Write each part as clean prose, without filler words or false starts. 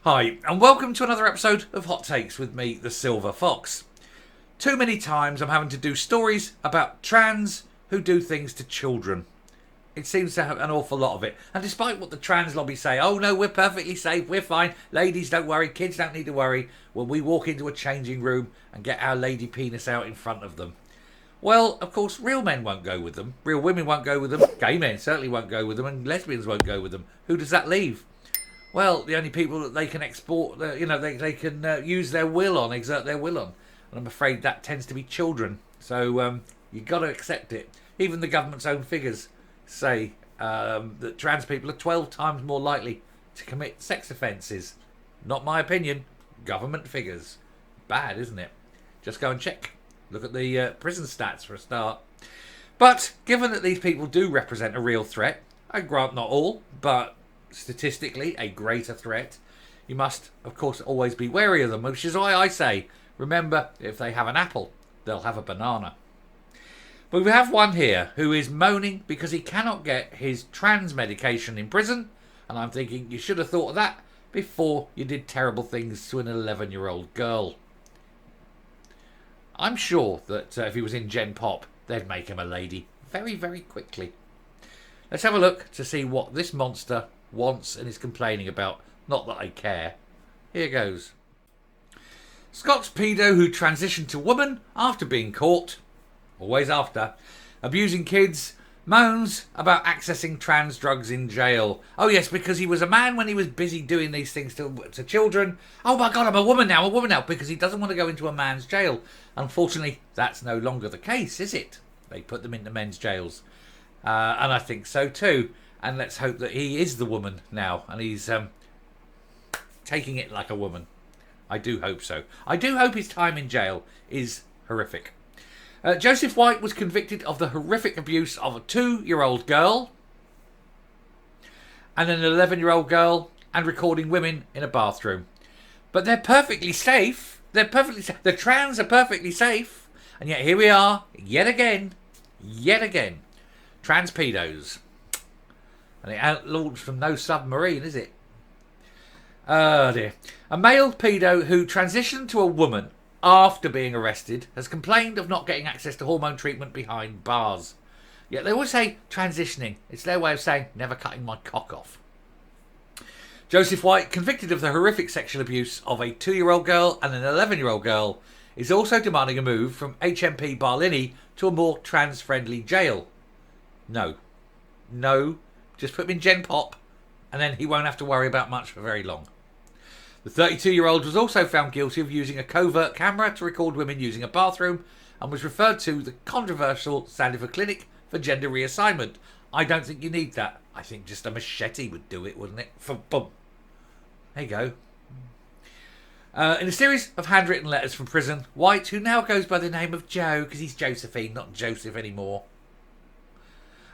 Hi, and welcome to another episode of Hot Takes with me, the Silver Fox. Too many times I'm having to do stories about trans who do things to children. It seems to have an awful lot of it. And despite what the trans lobby say, oh no, we're perfectly safe, we're fine, ladies don't worry, kids don't need to worry, when we walk into a changing room and get our lady penis out in front of them. Well, of course, real men won't go with them, real women won't go with them, gay men certainly won't go with them, and lesbians won't go with them. Who does that leave? Well, the only people that they can export, they can use their will on, exert their will on. And I'm afraid that tends to be children. So you've got to accept it. Even the government's own figures say that trans people are 12 times more likely to commit sex offences. Not my opinion. Government figures. Bad, isn't it? Just go and check. Look at the prison stats for a start. But given that these people do represent a real threat, I grant not all, but statistically a greater threat, you must of course always be wary of them, which is why I say, remember, if they have an apple, they'll have a banana. But we have one here who is moaning because he cannot get his trans medication in prison, and I'm thinking you should have thought of that before you did terrible things to an 11-year-old girl. I'm sure that if he was in Gen Pop, they'd make him a lady very, very quickly. Let's have a look to see what this monster wants and is complaining about. Not that I care. Here goes. Scots pedo who transitioned to woman after being caught, always after, abusing kids, moans about accessing trans drugs in jail. Oh yes, because he was a man when he was busy doing these things to children. Oh my god, I'm a woman now, because he doesn't want to go into a man's jail. Unfortunately, that's no longer the case, is it? They put them into men's jails. And I think so too. And let's hope that he is the woman now, and he's taking it like a woman. I do hope so. I do hope his time in jail is horrific. Joseph White was convicted of the horrific abuse of a 2-year-old girl and an 11-year-old girl, and recording women in a bathroom. But they're perfectly safe. The trans are perfectly safe. And yet here we are, yet again. Transpaedos. And it outlawed from no submarine, is it? Oh dear. A male pedo who transitioned to a woman after being arrested has complained of not getting access to hormone treatment behind bars. Yet they always say transitioning. It's their way of saying never cutting my cock off. Joseph White, convicted of the horrific sexual abuse of a 2-year-old girl and an 11-year-old girl, is also demanding a move from HMP Barlinnie to a more trans-friendly jail. No, just put him in Gen Pop, and then he won't have to worry about much for very long. The 32-year-old was also found guilty of using a covert camera to record women using a bathroom, and was referred to the controversial Sandifer Clinic for gender reassignment. I don't think you need that. I think just a machete would do it, wouldn't it? Boom. There you go. In a series of handwritten letters from prison, White, who now goes by the name of Joe, because he's Josephine, not Joseph anymore.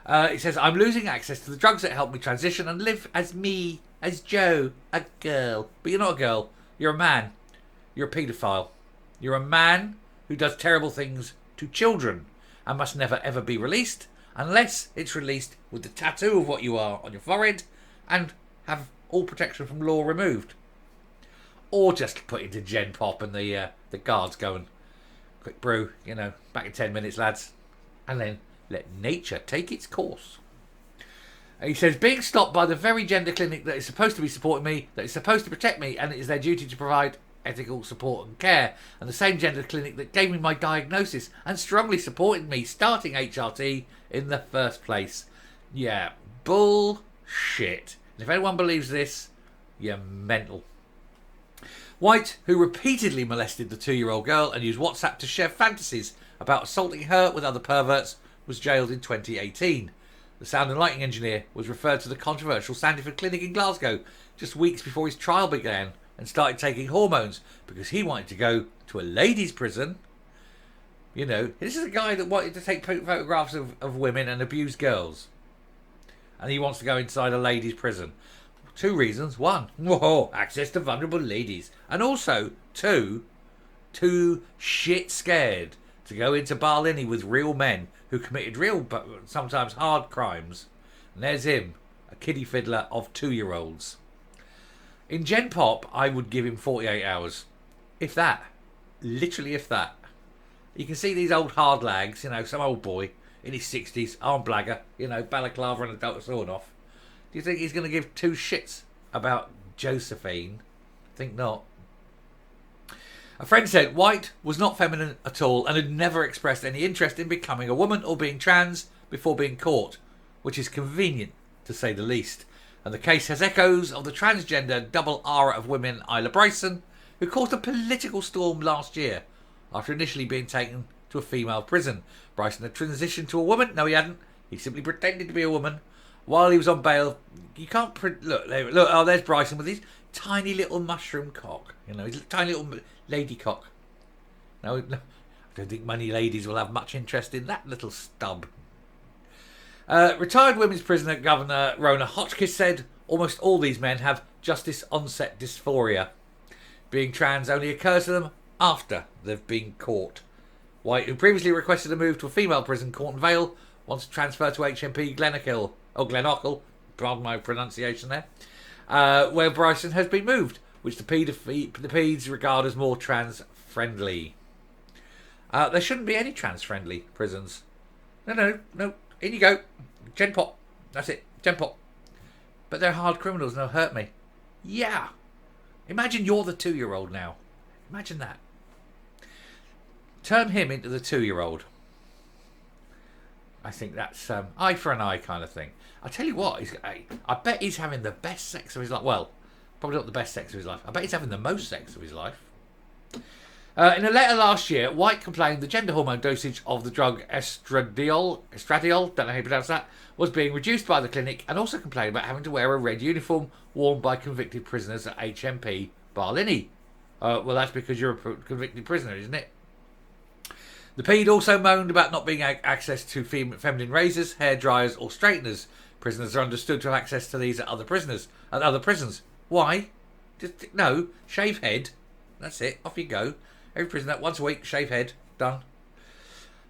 It says, I'm losing access to the drugs that help me transition and live as me, as Joe, a girl. But you're not a girl. You're a man. You're a paedophile. You're a man who does terrible things to children and must never ever be released unless it's released with the tattoo of what you are on your forehead and have all protection from law removed. Or just put into Gen Pop and the guards going, quick brew, back in 10 minutes, lads. And then let nature take its course. He says, being stopped by the very gender clinic that is supposed to be supporting me, that is supposed to protect me, and it is their duty to provide ethical support and care, and the same gender clinic that gave me my diagnosis and strongly supported me starting HRT in the first place. Yeah, bullshit. And if anyone believes this, you're mental. White, who repeatedly molested the 2-year-old girl and used WhatsApp to share fantasies about assaulting her with other perverts, was jailed in 2018. The sound and lighting engineer was referred to the controversial Sandifer Clinic in Glasgow just weeks before his trial began and started taking hormones because he wanted to go to a ladies' prison. This is a guy that wanted to take photographs of women and abuse girls. And he wants to go inside a ladies' prison. 2 reasons. 1, access to vulnerable ladies. And also, 2, too shit scared to go into Barlinnie with real men who committed real but sometimes hard crimes. And there's him, a kiddie fiddler of 2-year-olds. In Gen Pop, I would give him 48 hours. If that. Literally if that. You can see these old hard lags, some old boy in his 60s, arm blagger, balaclava and a Delta sawn off. Do you think he's going to give two shits about Josephine? Think not. A friend said White was not feminine at all and had never expressed any interest in becoming a woman or being trans before being caught, which is convenient to say the least. And the case has echoes of the transgender double R of women Isla Bryson, who caused a political storm last year after initially being taken to a female prison. Bryson had transitioned to a woman. No, he hadn't. He simply pretended to be a woman while he was on bail. You can't look. Oh, there's Bryson with his tiny little mushroom cock. His tiny little lady cock. No, I don't think many ladies will have much interest in that little stub. Retired women's prisoner Governor Rona Hotchkiss said almost all these men have justice onset dysphoria. Being trans only occurs to them after they've been caught. White, who previously requested a move to a female prison, Cornwall Vale, wants to transfer to HMP Glenockhill, pardon my pronunciation there, where Bryson has been moved, which the Peds regard as more trans-friendly. There shouldn't be any trans-friendly prisons. No. In you go. Gen Pop. That's it. Gen Pop. But they're hard criminals and they'll hurt me. Yeah. Imagine you're the 2-year-old now. Imagine that. Turn him into the 2-year-old. I think that's eye for an eye kind of thing. I tell you what, I bet he's having the best sex of his life. Well, probably not the best sex of his life. I bet he's having the most sex of his life. In a letter last year, White complained the gender hormone dosage of the drug estradiol, don't know how you pronounce that, was being reduced by the clinic, and also complained about having to wear a red uniform worn by convicted prisoners at HMP Barlinnie. Well, that's because you're a convicted prisoner, isn't it? The Pede also moaned about not being access to feminine razors, hair dryers or straighteners. Prisoners are understood to have access to these at other prisons. Why? No, shave head. That's it. Off you go. Every prisoner, once a week, shave head. Done.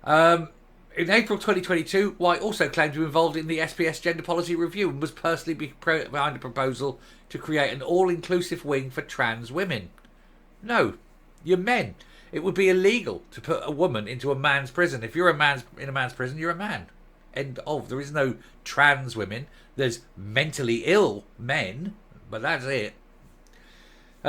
In April 2022, White also claimed to be involved in the SPS gender policy review and was personally behind a proposal to create an all-inclusive wing for trans women. No, you're men. It would be illegal to put a woman into a man's prison. If you're in a man's prison, you're a man. End of. There is no trans women. There's mentally ill men, but that's it.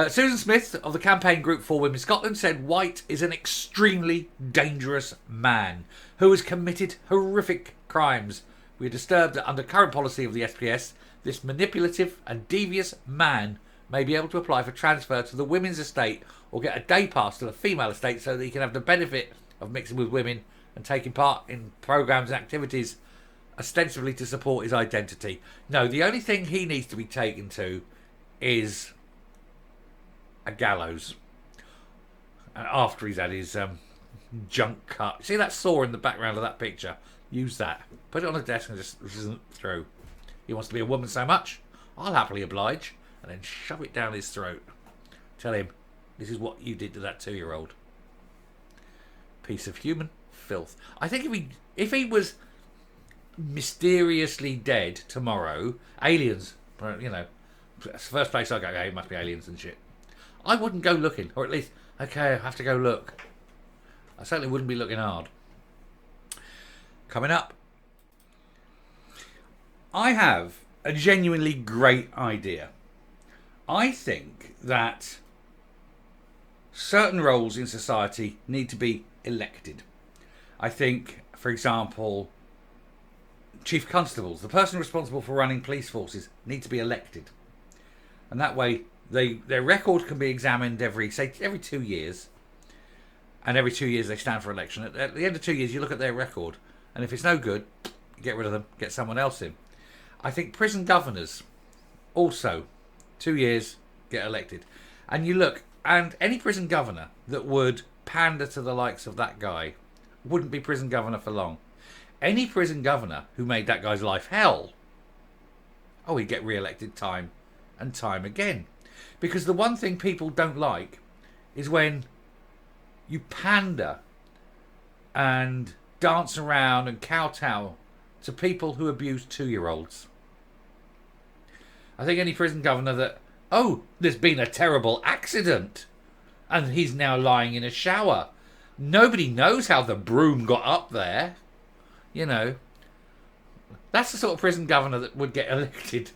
Susan Smith of the campaign group for Women Scotland said White is an extremely dangerous man who has committed horrific crimes. We are disturbed that under current policy of the SPS, this manipulative and devious man may be able to apply for transfer to the women's estate or get a day pass to the female estate so that he can have the benefit of mixing with women and taking part in programmes and activities ostensibly to support his identity. No, the only thing he needs to be taken to is a gallows. And after he's had his junk cut. See that saw in the background of that picture? Use that. Put it on the desk and just isn't through. He wants to be a woman so much, I'll happily oblige. And then shove it down his throat. Tell him, this is what you did to that 2-year-old. Piece of human filth. I think if he was mysteriously dead tomorrow, aliens, that's the first place I go, yeah, it must be aliens and shit. I wouldn't go looking, or at least, okay, I have to go look. I certainly wouldn't be looking hard. Coming up, I have a genuinely great idea. I think that certain roles in society need to be elected. I think, for example, chief constables, the person responsible for running police forces, need to be elected. And that way, their record can be examined every 2 years. And every 2 years they stand for election. At the end of 2 years, you look at their record. And if it's no good, get rid of them, get someone else in. I think prison governors also, 2 years, get elected. And you look, and any prison governor that would pander to the likes of that guy wouldn't be prison governor for long. Any prison governor who made that guy's life hell, he'd get re-elected time and time again. Because the one thing people don't like is when you pander and dance around and kowtow to people who abuse 2-year-olds. I think any prison governor that, Oh, there's been a terrible accident and he's now lying in a shower. Nobody knows how the broom got up there. You know, that's the sort of prison governor that would get elected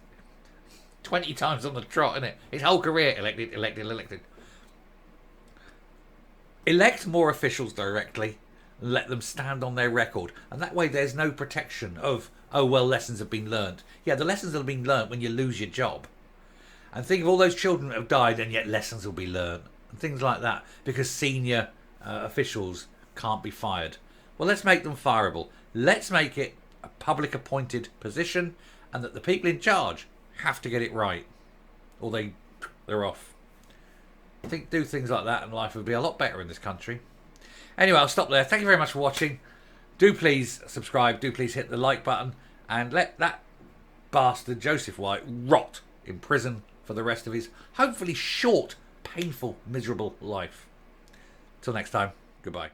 20 times on the trot, isn't it? His whole career, elected, elected, elected. Elect more officials directly and let them stand on their record. And that way there's no protection of, oh, well, lessons have been learned. Yeah, the lessons will have been learned when you lose your job. And think of all those children that have died and yet lessons will be learned. And things like that. Because senior officials can't be fired. Well, let's make them fireable. Let's make it a public appointed position and that the people in charge have to get it right. Or they're off. I think do things like that and life would be a lot better in this country. Anyway, I'll stop there. Thank you very much for watching. Do please subscribe. Do please hit the like button. And let that bastard Joseph White rot in prison for the rest of his hopefully short, painful, miserable life. Till next time, goodbye.